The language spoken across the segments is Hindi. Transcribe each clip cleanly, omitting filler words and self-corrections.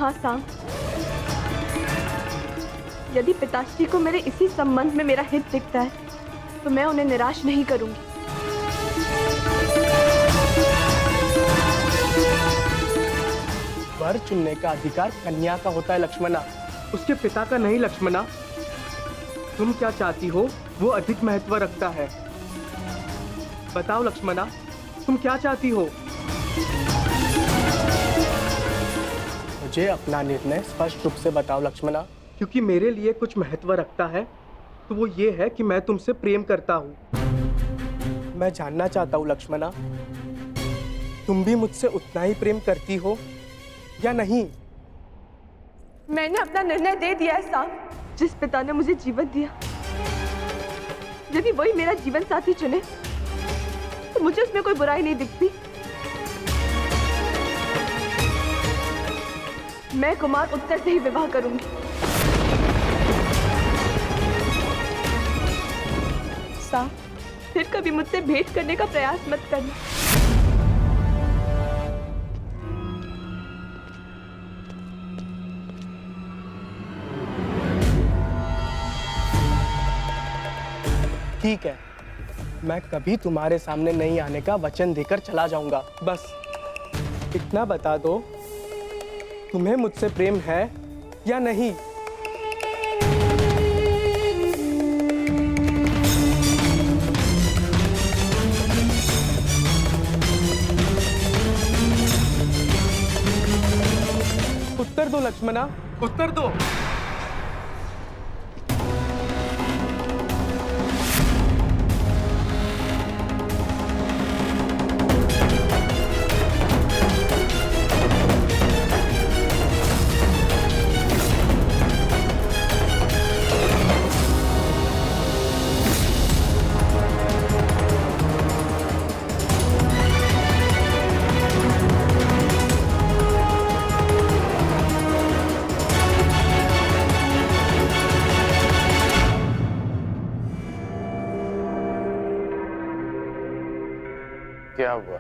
हाँ साम, यदि पिताश्री को मेरे इसी संबंध में मेरा हित दिखता है तो मैं उन्हें निराश नहीं करूंगी। वर चुनने का अधिकार कन्या का होता है लक्ष्मणा, उसके पिता का नहीं लक्ष्मणा। तुम क्या चाहती हो वो अधिक महत्व रखता है। बताओ लक्ष्मणा, तुम क्या चाहती हो? मुझे अपना निर्णय स्पष्ट रूप से बताओ लक्ष्मणा, क्योंकि मेरे लिए कुछ महत्व रखता है तो वो ये है कि मैं तुमसे प्रेम करता हूँ। मैं जानना चाहता हूँ लक्ष्मणा, तुम भी मुझसे उतना ही प्रेम करती हो या नहीं? मैंने अपना निर्णय दे दिया है साम। जिस पिता ने मुझे जीवन दिया, यदि वही मेरा जीवन साथी चुने तो मुझे उसमें कोई बुराई नहीं दिखती। मैं कुमार उत्तर से ही विवाह करूंगी। साम, फिर कभी मुझसे भेंट करने का प्रयास मत करना। ठीक है, मैं कभी तुम्हारे सामने नहीं आने का वचन देकर चला जाऊंगा। बस इतना बता दो, तुम्हें मुझसे प्रेम है या नहीं? उत्तर दो लक्ष्मणा, उत्तर दो। क्या हुआ?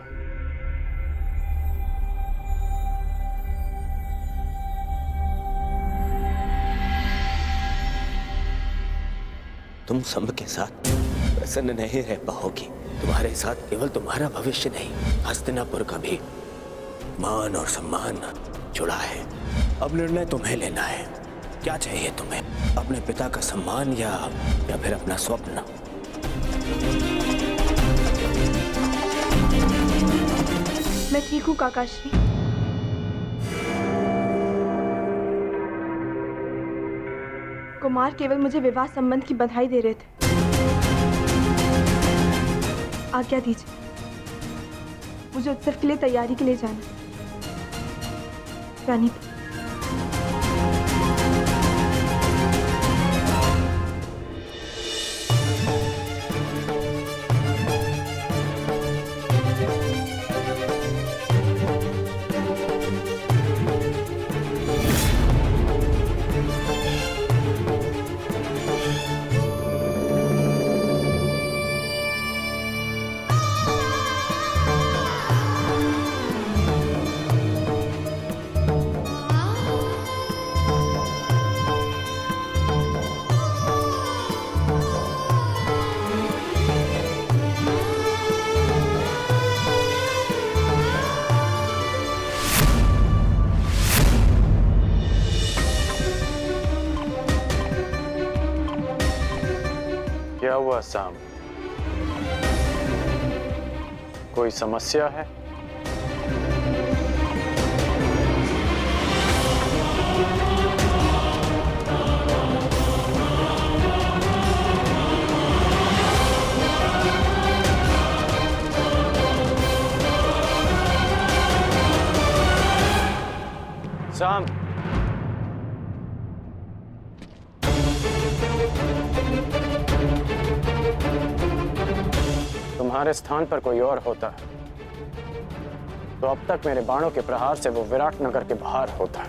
तुम सब के साथ प्रसन्न नहीं रह पाओगी। तुम्हारे साथ केवल तुम्हारा भविष्य नहीं, हस्तिनापुर का भी मान और सम्मान जुड़ा है। अब निर्णय तुम्हें लेना है। क्या चाहिए तुम्हें? अपने पिता का सम्मान या फिर अपना स्वप्न? मैं ठीक हूँ काकाश्री। कुमार केवल मुझे विवाह संबंध की बधाई दे रहे थे। आज्ञा दीजिए, मुझे उत्सव के लिए तैयारी के लिए जाना। रानी, क्या हुआ साम? कोई समस्या है? साम, तुम्हारे स्थान पर कोई और होता तो अब तक मेरे बाणों के प्रहार से वो विराट नगर के बाहर होता।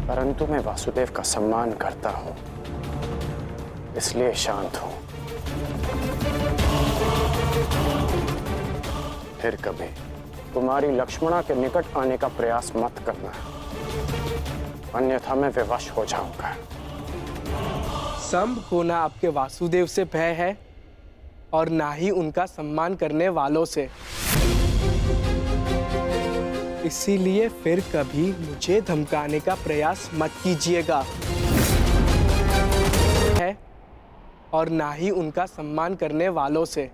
परंतु मैं वासुदेव का सम्मान करता हूं, इसलिए शांत हूं। फिर कभी कुमारी लक्ष्मणा के निकट आने का प्रयास मत करना, अन्यथा मैं विवश हो जाऊंगा। संभ को ना आपके वासुदेव से भय है और ना ही उनका सम्मान करने वालों से। इसीलिए फिर कभी मुझे धमकाने का प्रयास मत कीजिएगा। है और ना ही उनका सम्मान करने वालों से।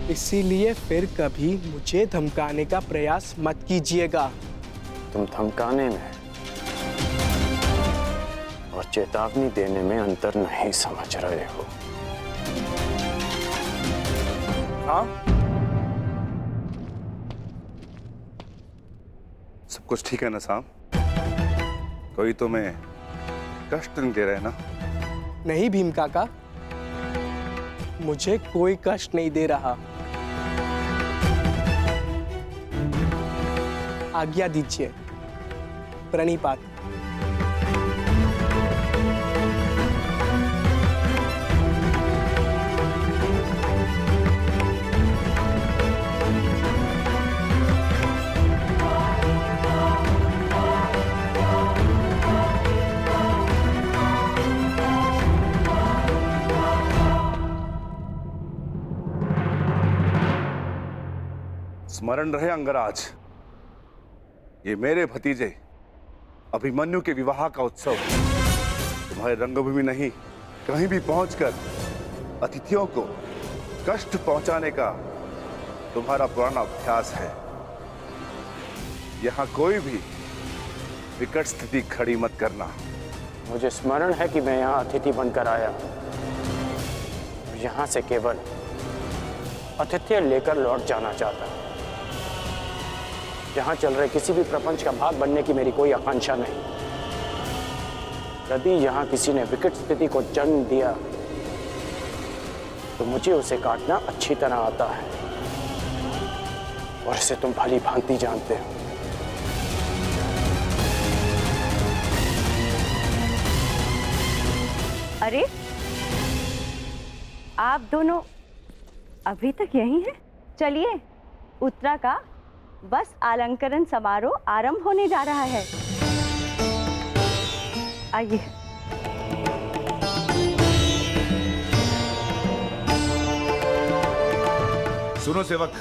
इसीलिए फिर कभी मुझे धमकाने का प्रयास मत कीजिएगा। तुम धमकाने में और चेतावनी देने में अंतर नहीं समझ रहे हो। हाँ, सब कुछ ठीक है ना साहब? कोई तुम्हें कष्ट नहीं दे रहे ना? नहीं भीम काका, मुझे कोई कष्ट नहीं दे रहा। आज्ञा दीजिए। प्रणिपात। स्मरण रहे अंगराज, ये मेरे भतीजे अभिमन्यु के विवाह का उत्सव तुम्हारे रंगभूमि नहीं, कहीं भी पहुंचकर अतिथियों को कष्ट पहुंचाने का तुम्हारा पुराना अभ्यास है। यहां कोई भी विकट स्थिति खड़ी मत करना। मुझे स्मरण है कि मैं यहाँ अतिथि बनकर आया, यहाँ से केवल आतिथ्य लेकर लौट जाना चाहता हूँ। यहाँ चल रहे किसी भी प्रपंच का भाग बनने की मेरी कोई आकांक्षा नहीं। यदि यहाँ किसी ने विकट स्थिति को जन्म दिया तो मुझे उसे काटना अच्छी तरह आता है और इसे तुम भली भांति जानते हो। अरे, आप दोनों अभी तक यहीं हैं? चलिए, उत्तरा का बस अलंकरण समारोह आरंभ होने जा रहा है। आइए। सुनो सेवक,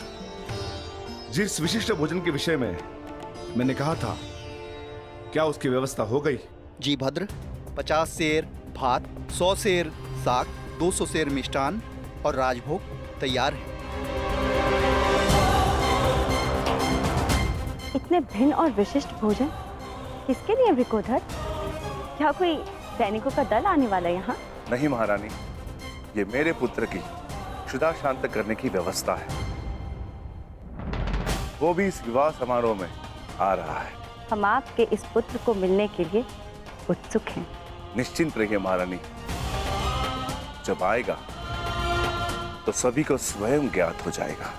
जिस विशिष्ट भोजन के विषय में मैंने कहा था, क्या उसकी व्यवस्था हो गई? जी भद्र, 50 सेर भात, 100 सेर साग, 200 सेर मिष्टान और राजभोग तैयार है। इतने भिन्न और विशिष्ट भोजन किसके लिए विकोधर? क्या कोई सैनिकों का दल आने वाला है यहाँ? नहीं महारानी, ये मेरे पुत्र की क्षुधा शांत करने की व्यवस्था है। वो भी इस विवाह समारोह में आ रहा है। हम आपके इस पुत्र को मिलने के लिए उत्सुक हैं। निश्चिंत रहिए महारानी, जब आएगा तो सभी को स्वयं ज्ञात हो जाएगा।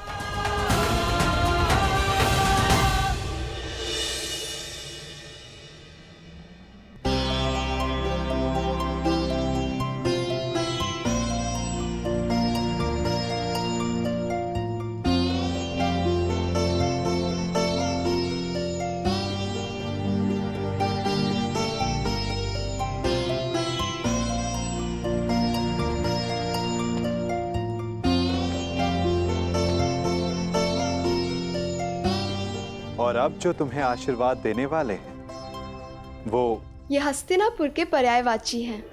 और अब जो तुम्हें आशीर्वाद देने वाले हैं वो ये हस्तिनापुर के पर्यायवाची हैं।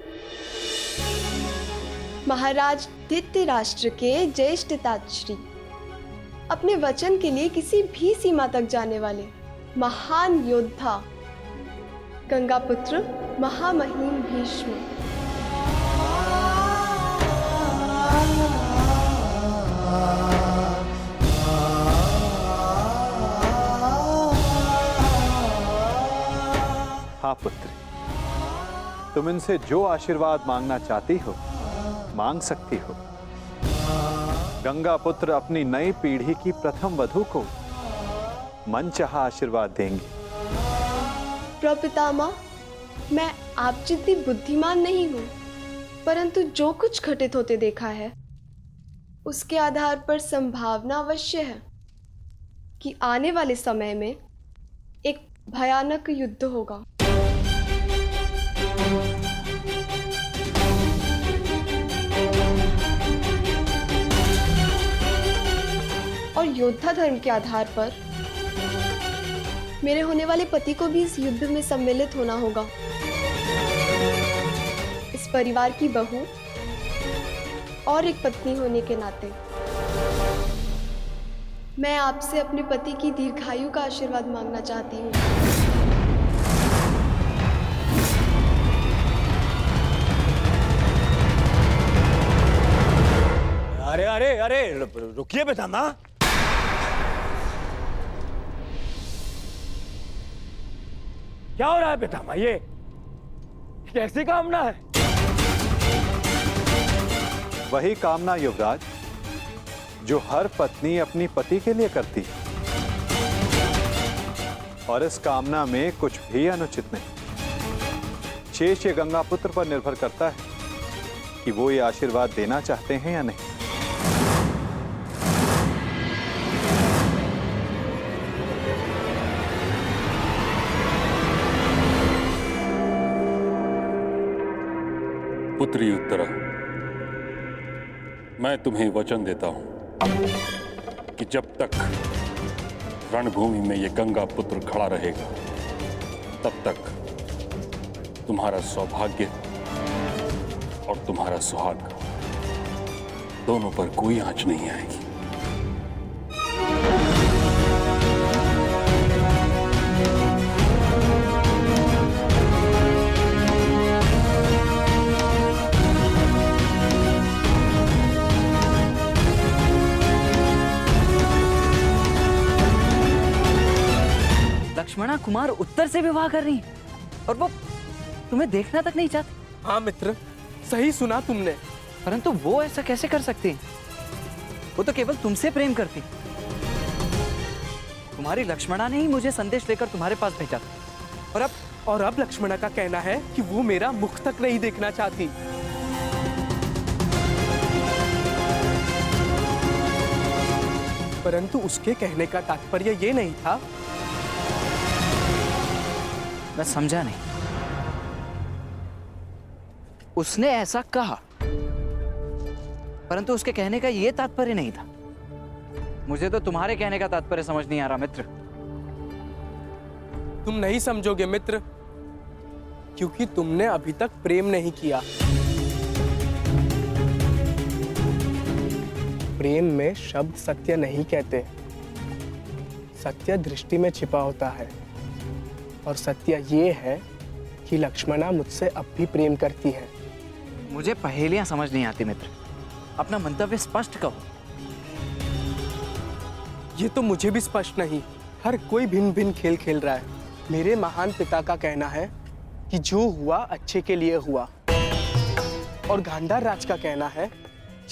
महाराज धृतराष्ट्र के ज्येष्ठताश्री, अपने वचन के लिए किसी भी सीमा तक जाने वाले महान योद्धा, गंगापुत्र महामहिम भीष्म। हाँ पुत्री, तुम इनसे जो आशीर्वाद मांगना चाहती हो मांग सकती हो। गंगा पुत्र अपनी नई पीढ़ी की प्रथम वधू को मनचाहा आशीर्वाद देंगे। प्रपितामह, मैं आप जितनी बुद्धिमान नहीं हूँ, परंतु जो कुछ घटित होते देखा है उसके आधार पर संभावना अवश्य है कि आने वाले समय में एक भयानक युद्ध होगा। और योद्धा धर्म के आधार पर मेरे होने वाले पति को भी इस युद्ध में सम्मिलित होना होगा। इस परिवार की बहू और एक पत्नी होने के नाते मैं आपसे अपने पति की दीर्घायु का आशीर्वाद मांगना चाहती हूँ। अरे अरे अरे रुकिए पितामह। क्या हो रहा है पितामह? ये कैसी कामना है? वही कामना युवराज जो हर पत्नी अपनी पति के लिए करती है, और इस कामना में कुछ भी अनुचित नहीं। शेष ये गंगा पुत्र पर निर्भर करता है कि वो ये आशीर्वाद देना चाहते हैं या नहीं। पुत्री उत्तरा, मैं तुम्हें वचन देता हूं कि जब तक रणभूमि में ये गंगा पुत्र खड़ा रहेगा तब तक तुम्हारा सौभाग्य और तुम्हारा सुहाग दोनों पर कोई आंच नहीं आएगी। लक्ष्मणा कुमार उत्तर से विवाह कर रही है और वो तुम्हें देखना तक नहीं चाहती। हाँ मित्र, सही सुना तुमने। परंतु वो ऐसा कैसे कर सकती है? वो तो केवल तुमसे प्रेम करती। तुम्हारी लक्ष्मणा ने ही मुझे संदेश लेकर तुम्हारे पास भेजा था। और अब लक्ष्मणा का कहना है कि वो मेरा मुख तक नहीं देखना चाहती। परंतु उसके कहने का तात्पर्य ये नहीं था। मैं समझा नहीं। उसने ऐसा कहा, परंतु उसके कहने का यह तात्पर्य नहीं था। मुझे तो तुम्हारे कहने का तात्पर्य समझ नहीं आ रहा मित्र। तुम नहीं समझोगे मित्र, क्योंकि तुमने अभी तक प्रेम नहीं किया। प्रेम में शब्द सत्य नहीं कहते। सत्य दृष्टि में छिपा होता है, और सत्य ये है कि लक्ष्मणा मुझसे अब भी प्रेम करती है। मुझे पहेलियां समझ नहीं आती मित्र। अपना मंतव्य स्पष्ट कहो। ये तो मुझे भी स्पष्ट नहीं। हर कोई भिन्न भिन्न खेल खेल रहा है। मेरे महान पिता का कहना है कि जो हुआ अच्छे के लिए हुआ, और गांधार राज का कहना है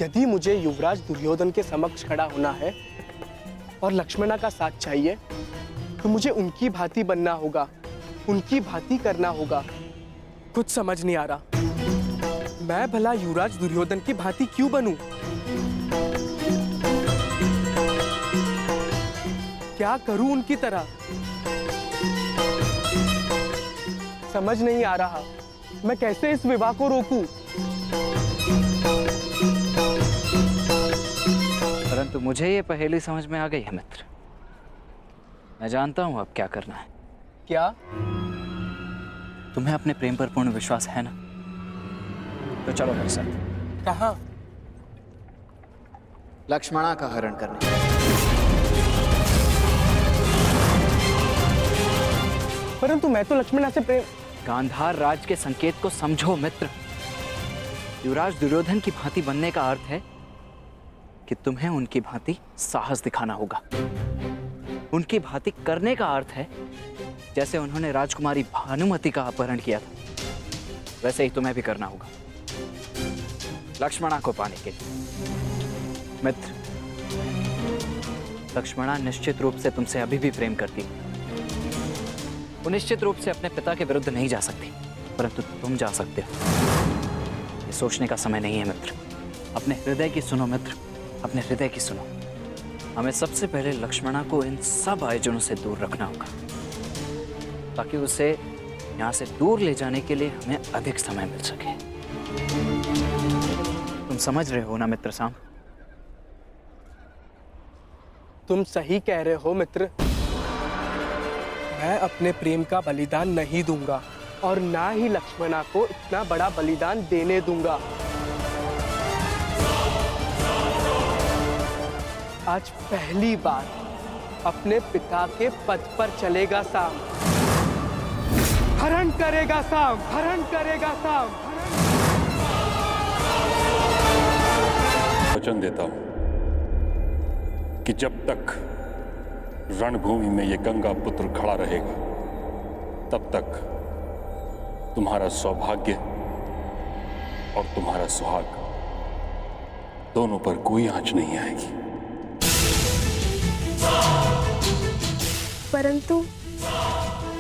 यदि मुझे युवराज दुर्योधन के समक्ष खड़ा होना है और लक्ष्मणा का साथ चाहिए तो मुझे उनकी भांति बनना होगा, उनकी भांति करना होगा। कुछ समझ नहीं आ रहा। मैं भला युवराज दुर्योधन की भांति क्यों बनूं? क्या करूं उनकी तरह? समझ नहीं आ रहा। मैं कैसे इस विवाह को रोकूं? परंतु मुझे ये पहेली समझ में आ गई है मित्र। मैं जानता हूं अब क्या करना है। क्या? तुम्हें अपने प्रेम पर पूर्ण विश्वास है ना? तो चलो मेरे साथ। कहाँ? लक्ष्मणा का हरण करने। परंतु मैं तो लक्ष्मणा से प्रेम। गांधार राज के संकेत को समझो मित्र। युवराज दुर्योधन की भांति बनने का अर्थ है कि तुम्हें उनकी भांति साहस दिखाना होगा। उनकी भांति करने का अर्थ है जैसे उन्होंने राजकुमारी भानुमति का अपहरण किया था, वैसे ही तुम्हें भी करना होगा लक्ष्मणा को पाने के लिए। मित्र, लक्ष्मणा निश्चित रूप से तुमसे अभी भी प्रेम करती है। वो निश्चित रूप से अपने पिता के विरुद्ध नहीं जा सकती, परंतु तुम जा सकते हो। ये सोचने का समय नहीं है मित्र। अपने हृदय की सुनो मित्र। अपने हृदय की सुनो। हमें सबसे पहले लक्ष्मणा को इन सब आयोजनों से दूर रखना होगा, ताकि उसे यहाँ से दूर ले जाने के लिए हमें अधिक समय मिल सके। तुम समझ रहे हो ना मित्र साम? तुम सही कह रहे हो मित्र। मैं अपने प्रेम का बलिदान नहीं दूंगा और ना ही लक्ष्मणा को इतना बड़ा बलिदान देने दूंगा। आज पहली बार अपने पिता के पद पर चलेगा साम। हरण करेगा साम, हरण करेगा साम। वचन देता हूं कि जब तक रणभूमि में ये गंगा पुत्र खड़ा रहेगा, तब तक तुम्हारा सौभाग्य और तुम्हारा सुहाग दोनों पर कोई आंच नहीं आएगी। परंतु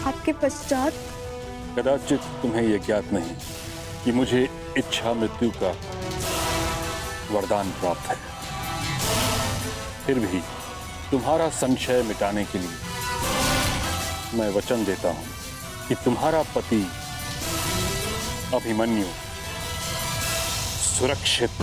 आपके पश्चात कदाचित तुम्हें यह ज्ञात नहीं कि मुझे इच्छा मृत्यु का वरदान प्राप्त है। फिर भी तुम्हारा संशय मिटाने के लिए मैं वचन देता हूं कि तुम्हारा पति अभिमन्यु सुरक्षित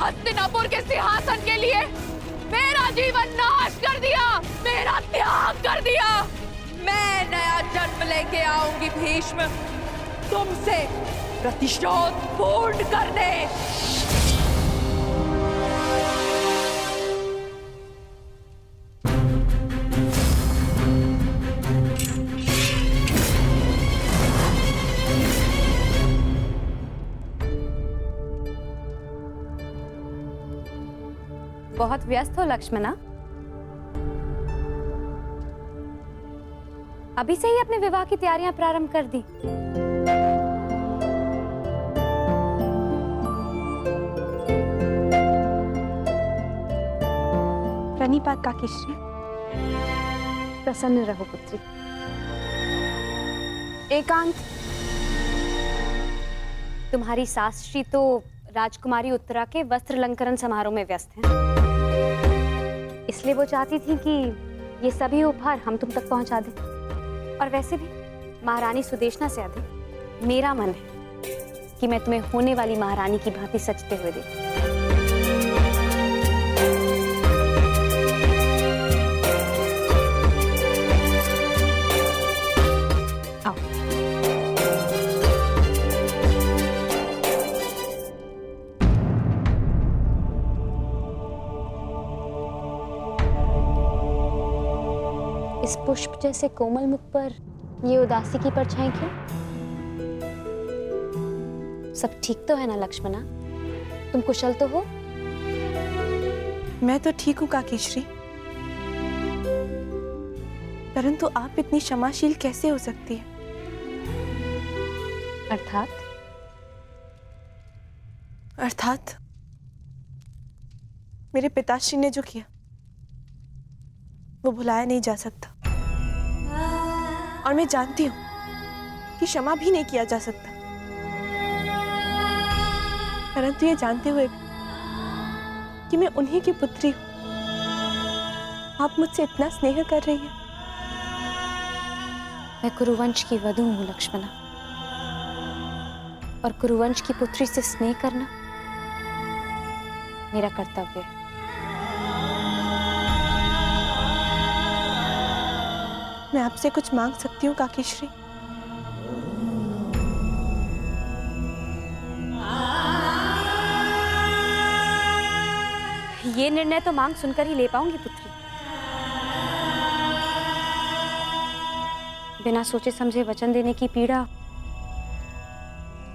हस्तिनापुर के सिंहासन के लिए मेरा जीवन नाश कर दिया, मेरा त्याग कर दिया। मैं नया जन्म लेके आऊंगी भीष्म, तुमसे प्रतिशोध पूर्ण करने। बहुत व्यस्त हो लक्ष्मणा? अभी से ही अपने विवाह की तैयारियां प्रारंभ कर दी? प्रणिपात काकीश्री। प्रसन्न रहो पुत्री। एकांत। तुम्हारी सासश्री तो राजकुमारी उत्तरा के वस्त्र अलंकरण समारोह में व्यस्त हैं। इसलिए वो चाहती थी कि ये सभी उपहार हम तुम तक पहुंचा दें। और वैसे भी महारानी सुदेशना से अधिक मेरा मन है कि मैं तुम्हें होने वाली महारानी की भांति सजते हुए देखूं। इस पुष्प जैसे कोमल मुख पर ये उदासी की परछाई क्यों? सब ठीक तो है ना लक्ष्मणा? तुम कुशल तो हो? मैं तो ठीक हूँ काकीश्री, परंतु आप इतनी क्षमाशील कैसे हो सकती है? अर्थात मेरे पिताश्री ने जो किया वो भुलाया नहीं जा सकता, और मैं जानती हूं कि क्षमा भी नहीं किया जा सकता। परंतु ये जानते हुए कि मैं उन्हीं की पुत्री हूं, आप मुझसे इतना स्नेह कर रही हैं। मैं कुरुवंश की वधू हूं लक्ष्मणा, और कुरुवंश की पुत्री से स्नेह करना मेरा कर्तव्य है। मैं आपसे कुछ मांग सकती हूँ काकीश्री? ये निर्णय तो मांग सुनकर ही ले पाऊंगी पुत्री। बिना सोचे समझे वचन देने की पीड़ा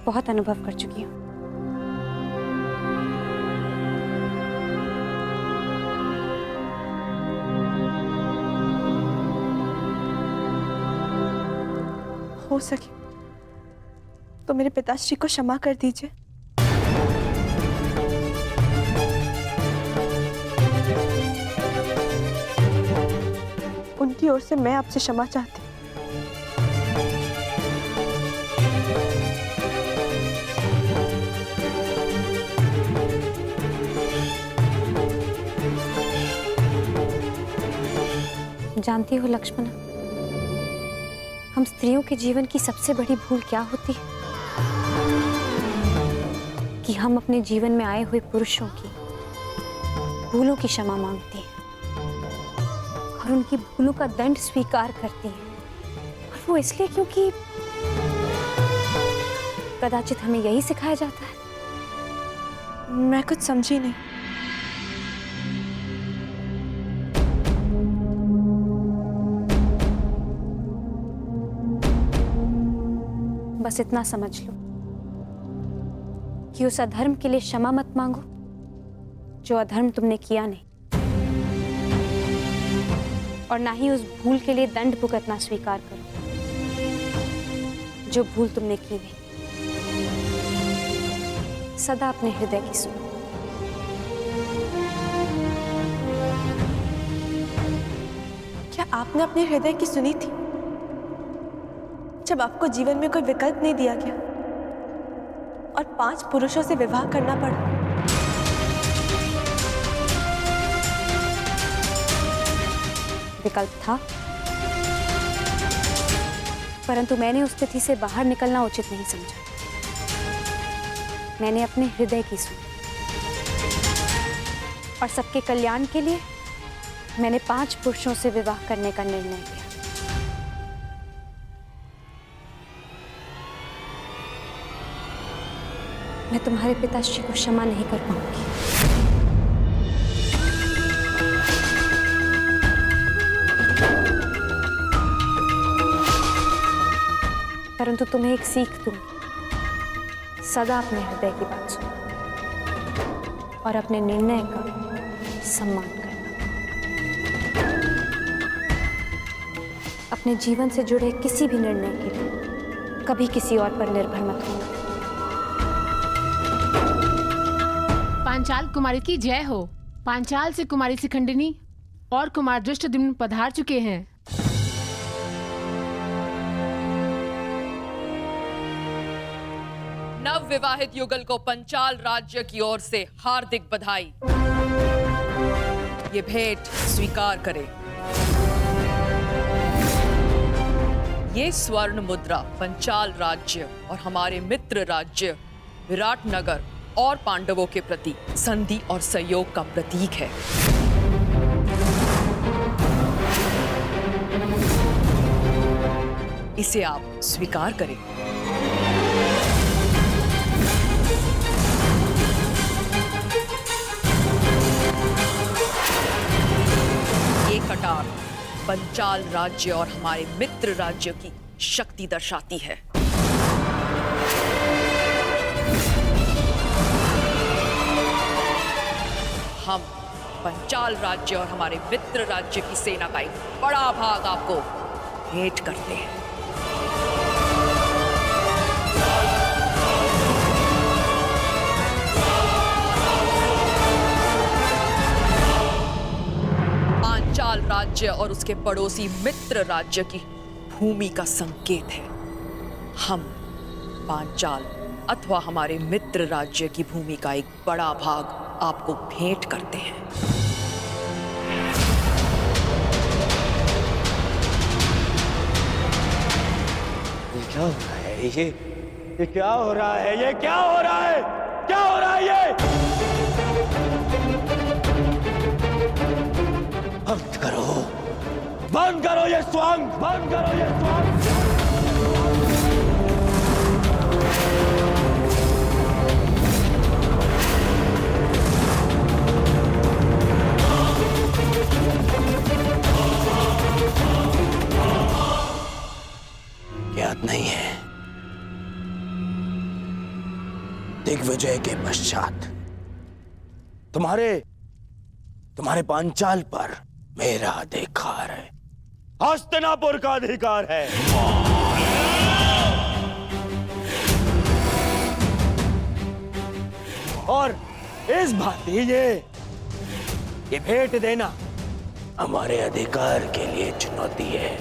बहुत अनुभव कर चुकी हूँ। हो सके तो मेरे पिताश्री को क्षमा कर दीजिए। उनकी ओर से मैं आपसे क्षमा चाहती हूँ। जानती हो लक्ष्मणा, हम स्त्रियों के जीवन की सबसे बड़ी भूल क्या होती है कि हम अपने जीवन में आए हुए पुरुषों की भूलों की क्षमा मांगती हैं और उनकी भूलों का दंड स्वीकार करती हैं। और वो इसलिए क्योंकि कदाचित हमें यही सिखाया जाता है। मैं कुछ समझी नहीं। बस इतना समझ लो कि उस अधर्म के लिए क्षमा मत मांगो जो अधर्म तुमने किया नहीं, और ना ही उस भूल के लिए दंड भुगतना स्वीकार करो जो भूल तुमने की नहीं। सदा अपने हृदय की सुनो। क्या आपने अपने हृदय की सुनी थी जब आपको जीवन में कोई विकल्प नहीं दिया गया और 5 पुरुषों से विवाह करना पड़ा? विकल्प था, परंतु मैंने उस स्थिति से बाहर निकलना उचित नहीं समझा। मैंने अपने हृदय की सुनी और सबके कल्याण के लिए मैंने 5 पुरुषों से विवाह करने का निर्णय लिया। मैं तुम्हारे पिताश्री को क्षमा नहीं कर पाऊंगी। परंतु तुम्हें एक सीख दूंगी। सदा अपने हृदय की बात सुनो और अपने निर्णय का सम्मान करना। अपने जीवन से जुड़े किसी भी निर्णय के लिए कभी किसी और पर निर्भर मत होना। पांचाल कुमारी की जय हो। पांचाल से कुमारी शिखंडिनी और कुमार दृष्टद्युम्न पधार चुके हैं। नव विवाहित युगल को पंचाल राज्य की ओर से हार्दिक बधाई। ये भेंट स्वीकार करें। ये स्वर्ण मुद्रा पंचाल राज्य और हमारे मित्र राज्य विराटनगर और पांडवों के प्रति संधि और सहयोग का प्रतीक है। इसे आप स्वीकार करें। ये कटार पंचाल राज्य और हमारे मित्र राज्य की शक्ति दर्शाती है। हम पंचाल राज्य और हमारे मित्र राज्य की सेना का एक बड़ा भाग आपको भेंट करते हैं। पांचाल राज्य और उसके पड़ोसी मित्र राज्य की भूमि का संकेत है। हम पांचाल अथवा हमारे मित्र राज्य की भूमि का एक बड़ा भाग आपको भेंट करते हैं। ये क्या हो रहा है? ये क्या हो रहा है? ये क्या हो रहा है? क्या हो रहा है ये? बंद करो, बंद करो ये स्वांग, बंद करो ये स्वांग। विजय के पश्चात तुम्हारे पांचाल पर मेरा अधिकार है, हस्तिनापुर का अधिकार है। और इस भांति ये भेंट देना हमारे अधिकार के लिए चुनौती है।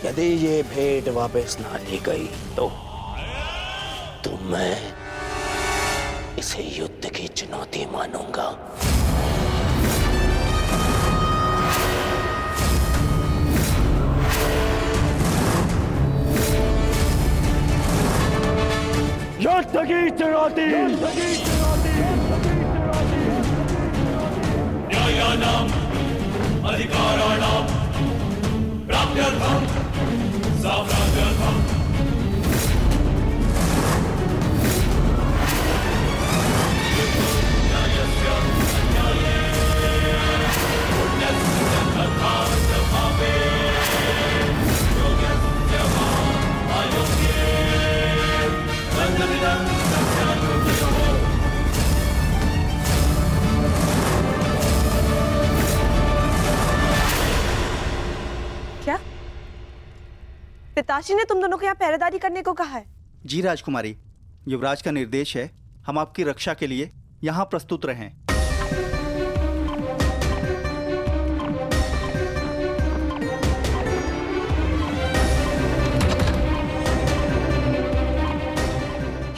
यदि ये भेंट वापस ना ली गई तो मैं इसे युद्ध की चुनौती मानूंगा। युद्ध की चुनौती, न्यायानाम् अधिकाराणां प्राप्त्यर्थं साम्राज्यार्थं क्या पिताश्री ने तुम दोनों को यहाँ पहरेदारी करने को कहा है? जी राजकुमारी, युवराज का निर्देश है हम आपकी रक्षा के लिए यहाँ प्रस्तुत रहें।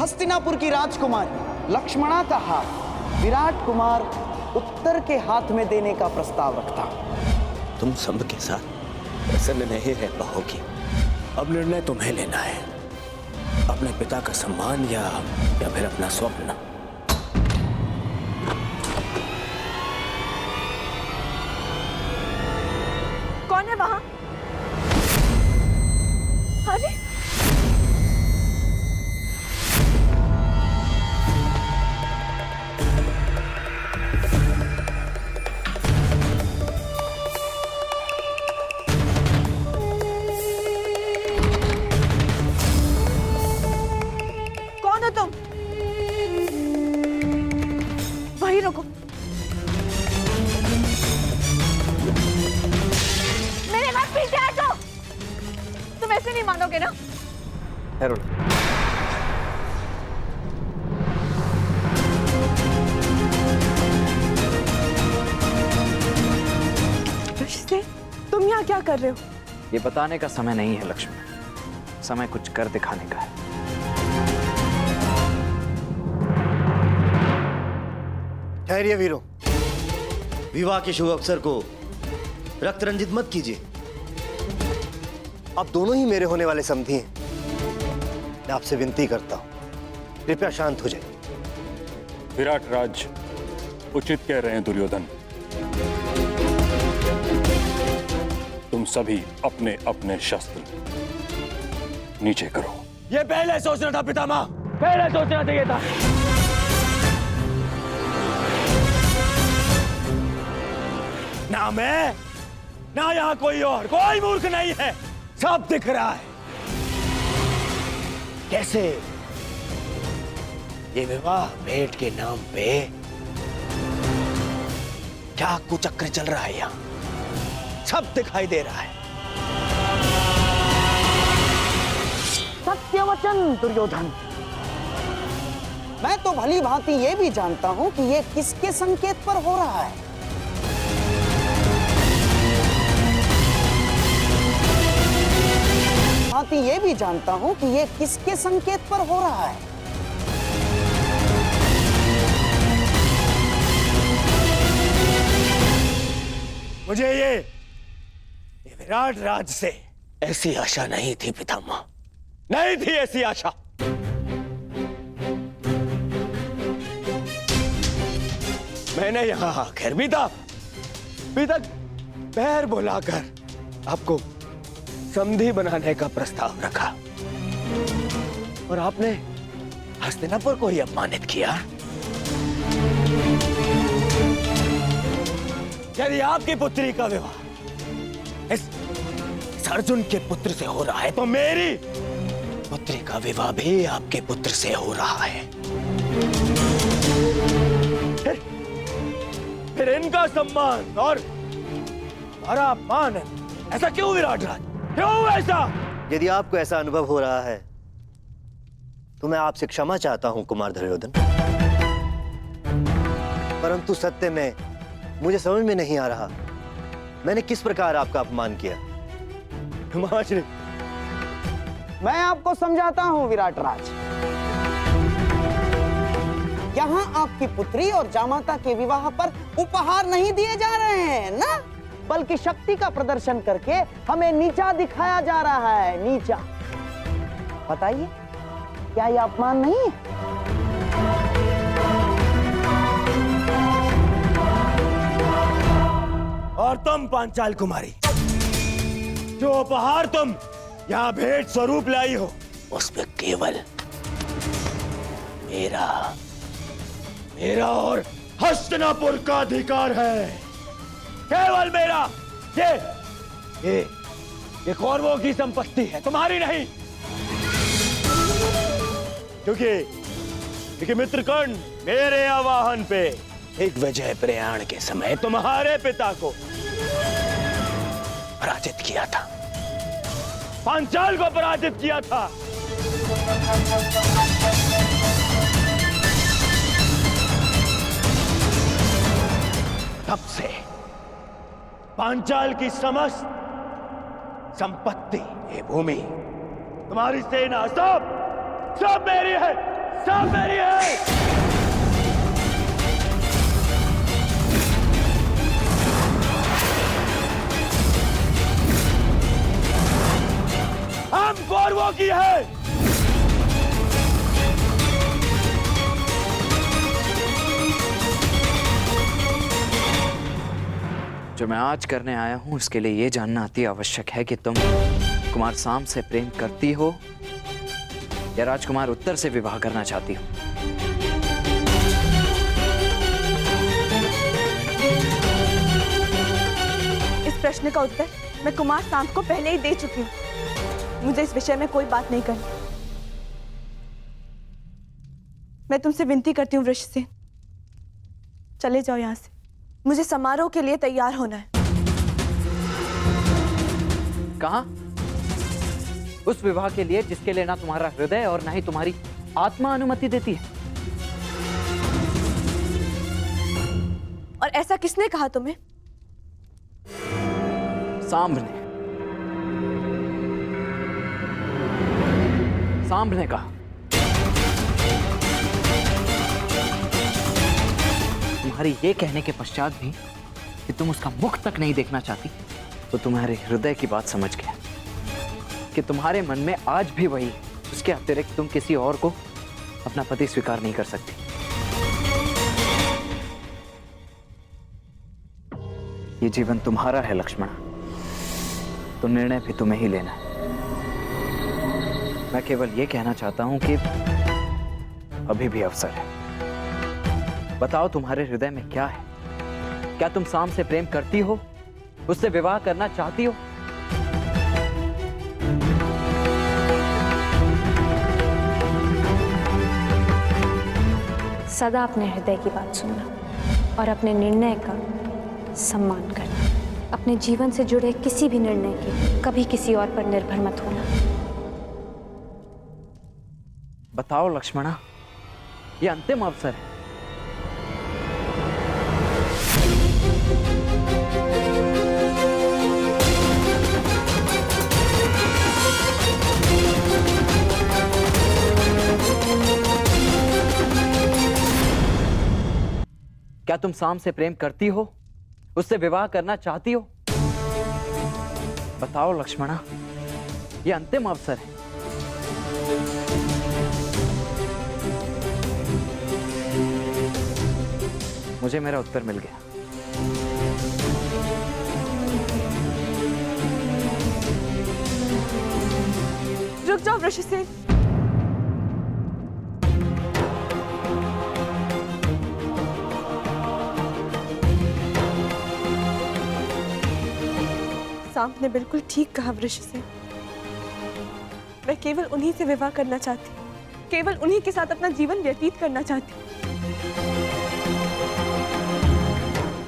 हस्तिनापुर की राजकुमारी लक्ष्मणा का हाथ विराट कुमार उत्तर के हाथ में देने का प्रस्ताव रखता। तुम सबके साथ प्रसन्न नहीं रह पाओगी। अब निर्णय तुम्हें लेना है, अपने पिता का सम्मान या फिर अपना स्वप्न। कौन है वहां? अरे रुको, मेरे बाद पीछे आ जाओ। तुम ऐसे नहीं मानोगे ना? रिश्ते, तुम यहाँ क्या कर रहे हो? ये बताने का समय नहीं है लक्ष्मण, समय कुछ कर दिखाने का है। ठहरिए वीरों, विवाह के शुभ अवसर को रक्त रंजित मत कीजिए। आप दोनों ही मेरे होने वाले समधी हैं। मैं आपसे विनती करता हूं, कृपया शांत हो जाइए। विराट राज उचित कह रहे हैं दुर्योधन। तुम सभी अपने अपने शस्त्र नीचे करो। ये पहले सोचना था पितामह, पहले सोचना चाहिए था। ना मैं, ना यहां कोई मूर्ख नहीं है, सब दिख रहा है। कैसे ये विवाह भेंट के नाम पे क्या कुचक्र चल रहा है, यहां सब दिखाई दे रहा है। सत्यवचन दुर्योधन, मैं तो भली भांति ये भी जानता हूं कि ये किसके संकेत पर हो रहा है। भांति ये भी जानता हूं कि ये किसके संकेत पर हो रहा है। मुझे ये विराट राज से ऐसी आशा नहीं थी पितामह, नहीं थी ऐसी आशा। मैंने यहां आखिर भी तक पैर बुलाकर आपको समधी बनाने का प्रस्ताव रखा और आपने हस्तिनापुर को ही अपमानित किया। यदि आपकी पुत्री का विवाह इस अर्जुन के पुत्र से हो रहा है तो मेरी पुत्री का विवाह भी आपके पुत्र से हो रहा है। फिर इनका सम्मान और हमारा अपमान है, ऐसा क्यों विराट राज? क्यों ऐसा? यदि आपको ऐसा अनुभव हो रहा है तो मैं आपसे क्षमा चाहता हूं कुमार दुर्योधन, परंतु सत्य में मुझे समझ में नहीं आ रहा मैंने किस प्रकार आपका अपमान किया। महाश्री, मैं आपको समझाता हूं विराट राज। यहाँ आपकी पुत्री और जामाता के विवाह पर उपहार नहीं दिए जा रहे हैं ना, बल्कि शक्ति का प्रदर्शन करके हमें नीचा दिखाया जा रहा है। नीचा, बताइए क्या यह अपमान नहीं है? और तुम पांचाल कुमारी, जो उपहार तुम यहाँ भेंट स्वरूप लाई हो, उसमें केवल मेरा और हस्तिनापुर का अधिकार है, केवल मेरा। ये कौरवों की संपत्ति है, तुम्हारी नहीं। क्योंकि मित्रकर्ण मेरे आवाहन पे एक विजय प्रयाण के समय तुम्हारे पिता को पराजित किया था, पांचाल को पराजित किया था। तब से पांचाल की समस्त संपत्ति, ये भूमि, तुम्हारी सेना, सब मेरी है, सब मेरी है। हम कौरवों की है। जो मैं आज करने आया हूं उसके लिए यह जानना अति आवश्यक है कि तुम कुमार साम से प्रेम करती हो या राजकुमार उत्तर से विवाह करना चाहती हो। इस प्रश्न का उत्तर मैं कुमार सांप को पहले ही दे चुकी हूँ। मुझे इस विषय में कोई बात नहीं करनी। मैं तुमसे विनती करती हूँ वृषसेन, चले जाओ यहाँ से। मुझे समारोह के लिए तैयार होना है। कहाँ? उस विवाह के लिए जिसके लिए ना तुम्हारा हृदय और ना ही तुम्हारी आत्मा अनुमति देती है। और ऐसा किसने कहा तुम्हें? सांब ने कहा। तुम्हारी ये कहने के पश्चात भी कि तुम उसका मुख तक नहीं देखना चाहती, तो तुम्हारे हृदय की बात समझ गया कि तुम्हारे मन में आज भी वही है। उसके अतिरिक्त तुम किसी और को अपना पति स्वीकार नहीं कर सकती। ये जीवन तुम्हारा है लक्ष्मण, तो निर्णय भी तुम्हें ही लेना है। मैं केवल ये कहना चाहता हूं कि अभी भी अवसर है। बताओ तुम्हारे हृदय में क्या है? क्या तुम साम से प्रेम करती हो? उससे विवाह करना चाहती हो? सदा अपने हृदय की बात सुनना और अपने निर्णय का सम्मान करना। अपने जीवन से जुड़े किसी भी निर्णय के कभी किसी और पर निर्भर मत होना। बताओ लक्ष्मणा, ये अंतिम अवसर है। क्या तुम साम से प्रेम करती हो? उससे विवाह करना चाहती हो? बताओ लक्ष्मणा, ये अंतिम अवसर है। मुझे मेरा उत्तर मिल गया। रुक जाओ वृषसेन। सांप ने बिल्कुल ठीक कहा वृषसेन। मैं केवल उन्हीं से विवाह करना चाहती, केवल उन्हीं के साथ अपना जीवन व्यतीत करना चाहती।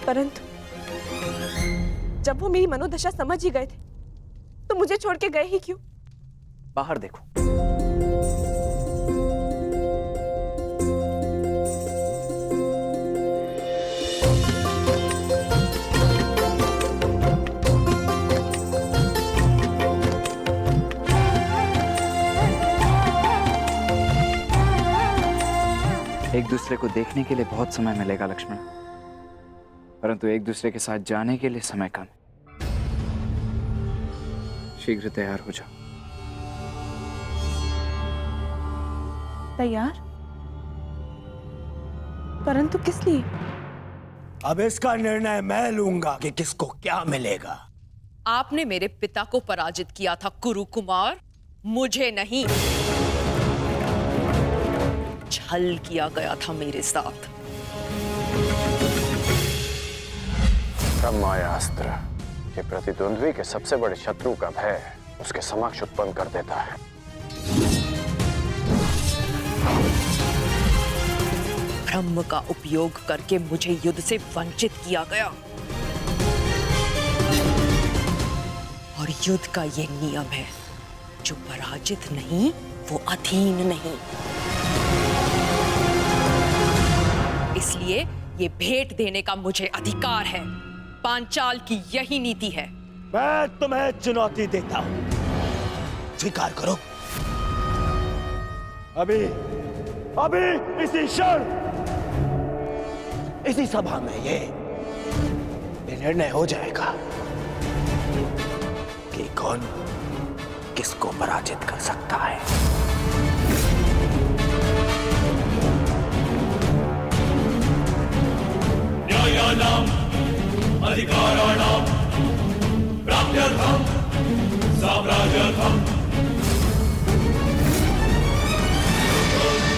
परंतु जब वो मेरी मनोदशा समझ ही गए थे तो मुझे छोड़ के गए ही क्यों? बाहर देखो। एक दूसरे को देखने के लिए बहुत समय मिलेगा लक्ष्मण, परंतु एक दूसरे के साथ जाने के लिए समय कम। शीघ्र तैयार हो जाओ। तैयार? परंतु किस लिए? अब इसका निर्णय मैं लूंगा कि किसको क्या मिलेगा। आपने मेरे पिता को पराजित किया था कुरु कुमार, मुझे नहीं। छल किया गया था मेरे साथ। ब्रह्मास्त्र ये प्रतिद्वंद्वी के सबसे बड़े शत्रु का भय उसके समक्ष उत्पन्न कर देता है। ब्रह्म का उपयोग करके मुझे युद्ध से वंचित किया गया, और युद्ध का ये नियम है, जो पराजित नहीं वो अधीन नहीं। इसलिए ये भेंट देने का मुझे अधिकार है। पांचाल की यही नीति है। मैं तुम्हें चुनौती देता हूं, स्वीकार करो। अभी इसी क्षण इसी सभा में ये निर्णय हो जाएगा कि कौन किसको पराजित कर सकता है। न्यायानाम् अधिकाराणाम् प्राप्त्यर्थम् साम्राज्यर्थम्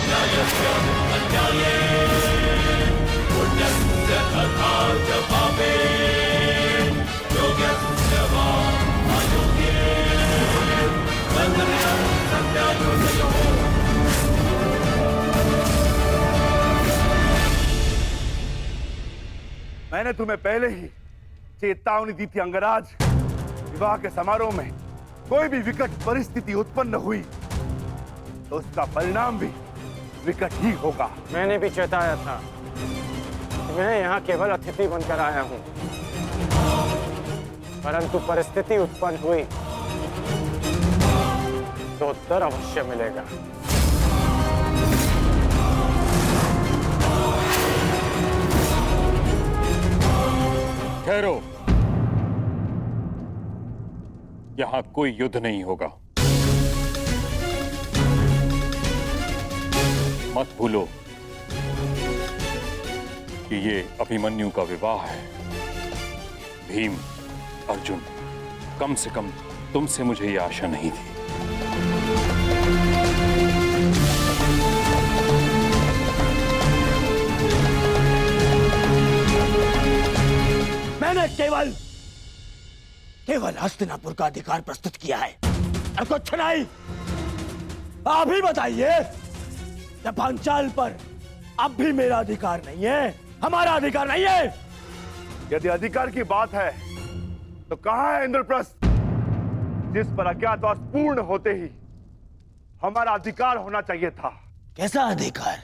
न्यायस्य अन्याये पुण्यस्य तथा च पापे योग्यस्य वा अयोग्ये बन्धने सत्यायोगयोः। मैंने तुम्हें पहले ही चेतावनी दी थी अंगराज, विवाह के समारोह में कोई भी विकट परिस्थिति उत्पन्न हुई तो उसका परिणाम भी विकट ही होगा। मैंने भी चेताया था, मैं यहाँ केवल अतिथि बनकर आया हूँ, परंतु परिस्थिति उत्पन्न हुई तो उत्तर अवश्य मिलेगा। ठहरो, यहां कोई युद्ध नहीं होगा। मत भूलो कि ये अभिमन्यु का विवाह है। भीम, अर्जुन, कम से कम तुमसे मुझे ये आशा नहीं थी। मैंने केवल हस्तिनापुर का अधिकार प्रस्तुत किया है, और कुछ नहीं। आप ही बताइए, जब पांचाल पर अब भी मेरा अधिकार नहीं है, हमारा अधिकार नहीं है। यदि अधिकार की बात है तो कहां है इंद्रप्रस्थ, जिस पर अज्ञातवास पूर्ण होते ही हमारा अधिकार होना चाहिए था। कैसा अधिकार?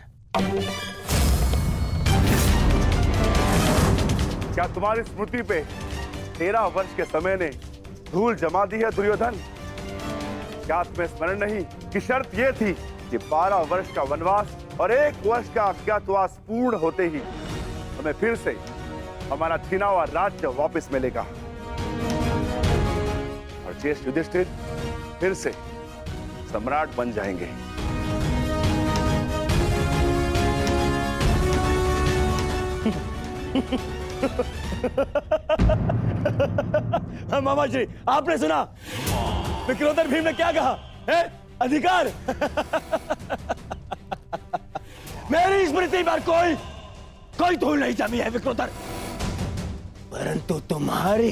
क्या तुम्हारी स्मृति पे 13 वर्ष के समय ने धूल जमा दी है दुर्योधन? क्या तुम्हें स्मरण नहीं कि शर्त यह थी कि 12 वर्ष का वनवास और 1 वर्ष का अज्ञातवास पूर्ण होते ही हमें फिर से हमारा छीना हुआ राज्य वापस मिलेगा, और ज्येष्ठ युधिष्ठिर फिर से सम्राट बन जाएंगे। मामा जी, आपने सुना विक्रोधर भीम ने क्या कहा है? अधिकार। मेरी स्मृति पर कोई धूल नहीं जमी है विक्रोधर, परंतु तुम्हारी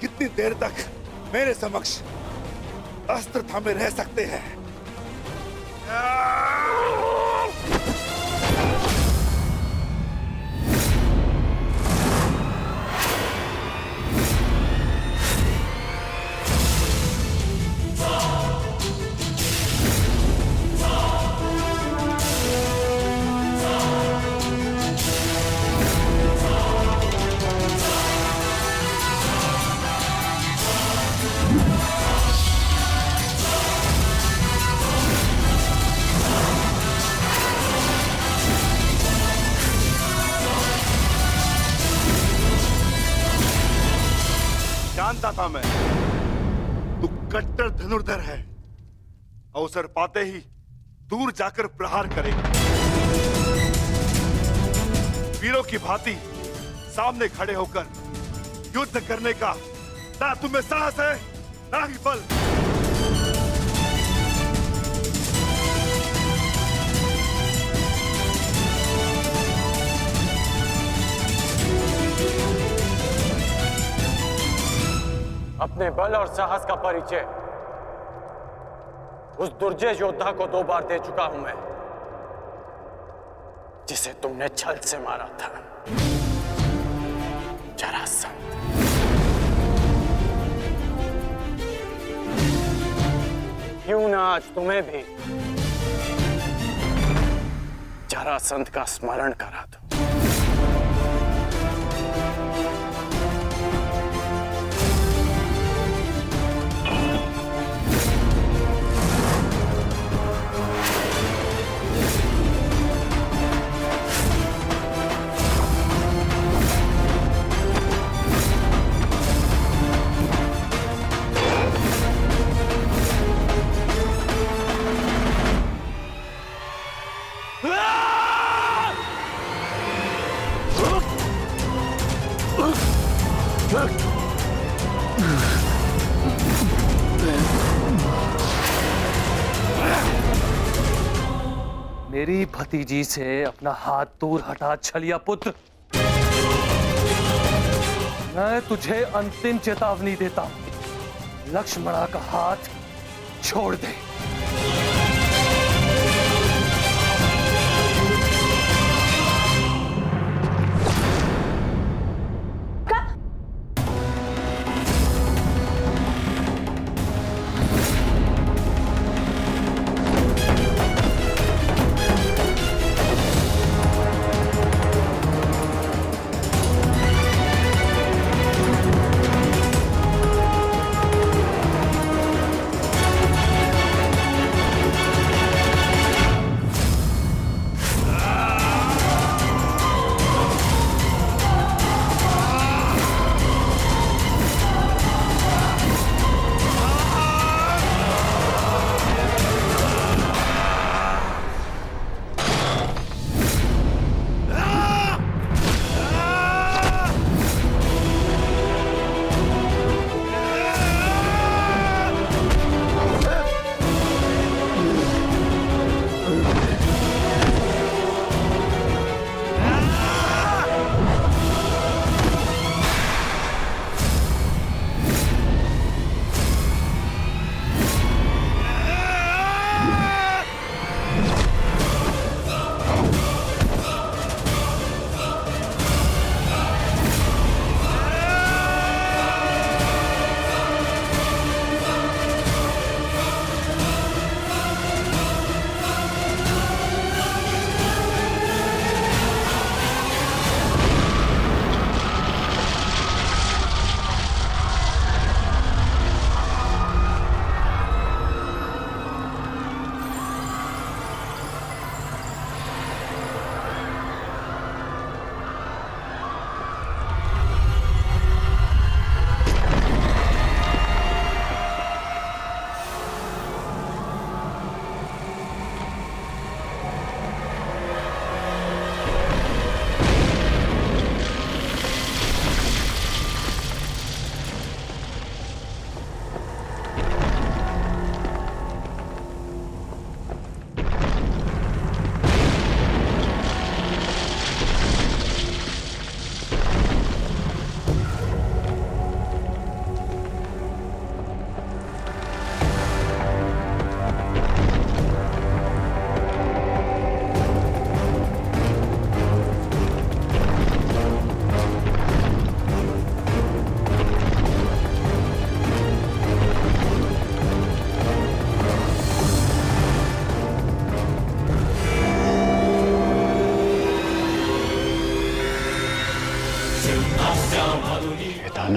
कितनी देर तक मेरे समक्ष अस्त्र थामे रह सकते हैं? जानता था मैं तू कट्टर धनुर्धर है। अवसर पाते ही दूर जाकर प्रहार करेगा। वीरों की भांति सामने खड़े होकर युद्ध करने का ना तुम्हें साहस है ना ही बल। अपने बल और साहस का परिचय उस दुर्जय योद्धा को 2 बार दे चुका हूं मैं, जिसे तुमने छल से मारा था, जरासंध। क्यों ना आज तुम्हें भी जरासंध का स्मरण करा दो। मेरी भतीजी से अपना हाथ दूर हटा छलिया पुत्र। मैं तुझे अंतिम चेतावनी देता हूं, लक्ष्मणा का हाथ छोड़ दे।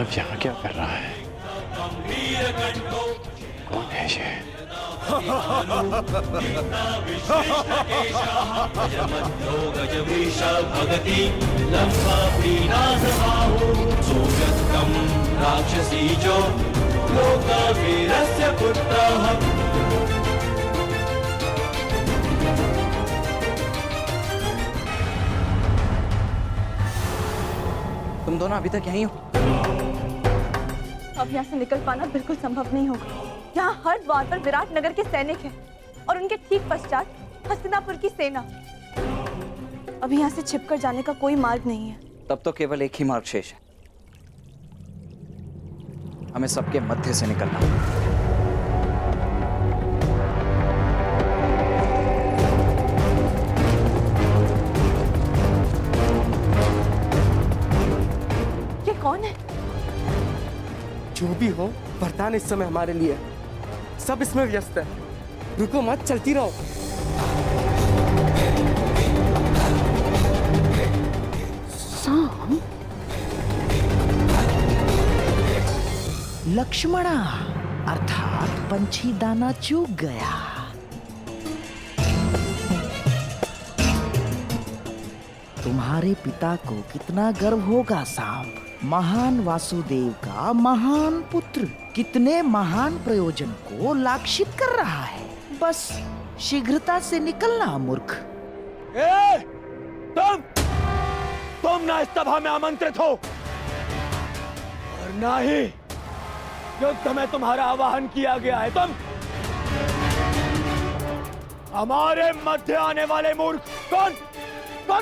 दानव यहाँ क्या कर रहा है? कौन है ये? राक्षसी जो लोकवीरस्य पुत्रः। तुम दोनों अभी तक यहीं हो? अब यहाँ से निकल पाना बिल्कुल संभव नहीं होगा। यहाँ हर द्वार पर विराट नगर के सैनिक हैं और उनके ठीक पश्चात हस्तिनापुर की सेना। अभी यहाँ से छिपकर जाने का कोई मार्ग नहीं है। तब तो केवल एक ही मार्ग शेष है, हमें सबके मध्य से निकलना होगा। ये कौन है? जो भी हो, वरदान इस समय हमारे लिए है। सब इसमें व्यस्त है। रुको मत, चलती रहो। साम, लक्ष्मणा अर्थात पंछी दाना चूक गया। तुम्हारे पिता को कितना गर्व होगा साम, महान वासुदेव का महान पुत्र कितने महान प्रयोजन को लाक्षित कर रहा है। बस शीघ्रता से निकलना मूर्ख। तुम ना इस सभा में आमंत्रित हो और ना ही युद्ध में तुम्हारा आवाहन किया गया है। तुम हमारे मध्य आने वाले मूर्ख कौन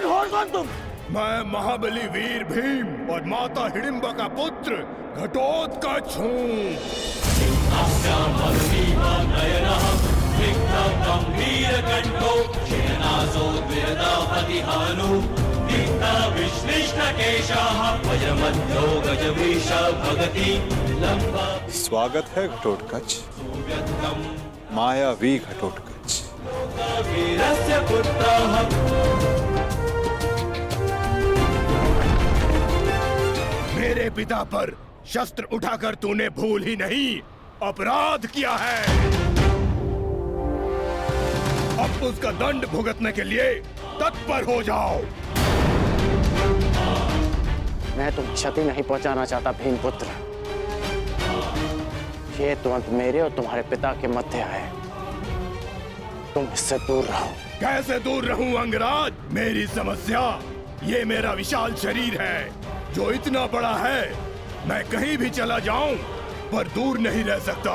हो? कौन तुम? मैं महाबली वीर भीम और माता हिडिंबा का पुत्र घटोत्कच हूँ। स्वागत है घटोत्कच, मायावी घटोत्कच। मेरे पिता पर शस्त्र उठाकर तूने भूल ही नहीं अपराध किया है। अब उसका दंड भुगतने के लिए तत्पर हो जाओ। मैं तुम्हें क्षति नहीं पहुंचाना चाहता भीमपुत्र। ये तुरंत मेरे और तुम्हारे पिता के मध्य है। तुम इससे दूर रहो। कैसे दूर रहूं अंगराज? मेरी समस्या ये मेरा विशाल शरीर है जो इतना बड़ा है, मैं कहीं भी चला जाऊं पर दूर नहीं रह सकता।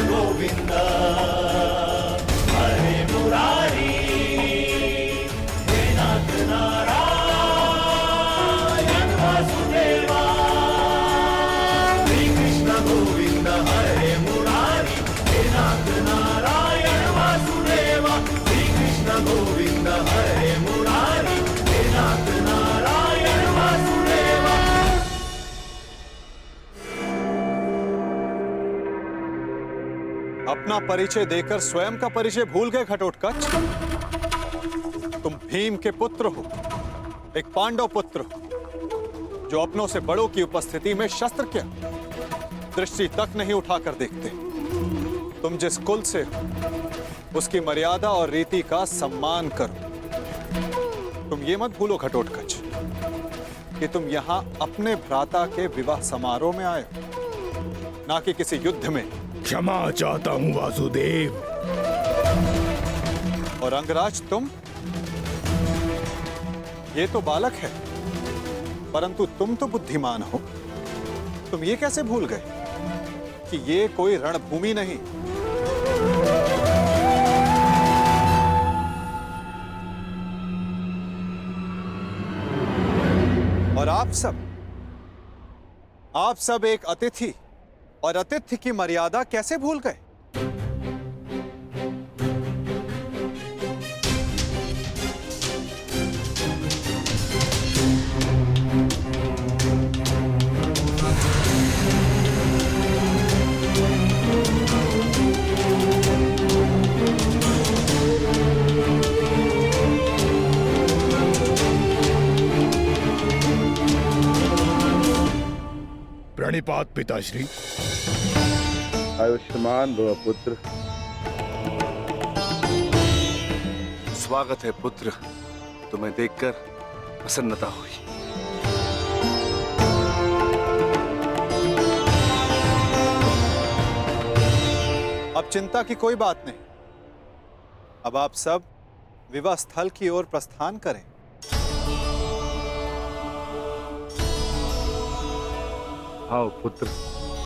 गोविंद हरे मुरारी हे नाथ नारायण वासुदेवा श्री कृष्ण गोविंद हरे मुरारी हे नाथ नारायण वासुदेवा श्री कृष्ण गोविंद हरे मुरारी हे नाथ नारायण वासुदेवा। अपना परिचय देकर स्वयं का परिचय भूल गए घटोत्कच? तुम भीम के पुत्र हो, एक पांडव पुत्र हो, जो अपनों से बड़ों की उपस्थिति में शस्त्र क्या दृष्टि तक नहीं उठाकर देखते। तुम जिस कुल से हो उसकी मर्यादा और रीति का सम्मान करो। तुम ये मत भूलो घटोत्कच कि तुम यहां अपने भ्राता के विवाह समारोह में आए हो, ना कि किसी युद्ध में। क्षमा चाहता हूँ वासुदेव। और अंगराज तुम, ये तो बालक है, परंतु तुम तो बुद्धिमान हो। तुम ये कैसे भूल गए कि ये कोई रणभूमि नहीं, और आप सब एक अतिथि और अतिथि की मर्यादा कैसे भूल गए? प्रणिपात पिताश्री। आयुष्मान भव पुत्र। स्वागत है पुत्र, तुम्हें देखकर प्रसन्नता हुई। अब चिंता की कोई बात नहीं। अब आप सब विवाह स्थल की ओर प्रस्थान करें। आओ पुत्र।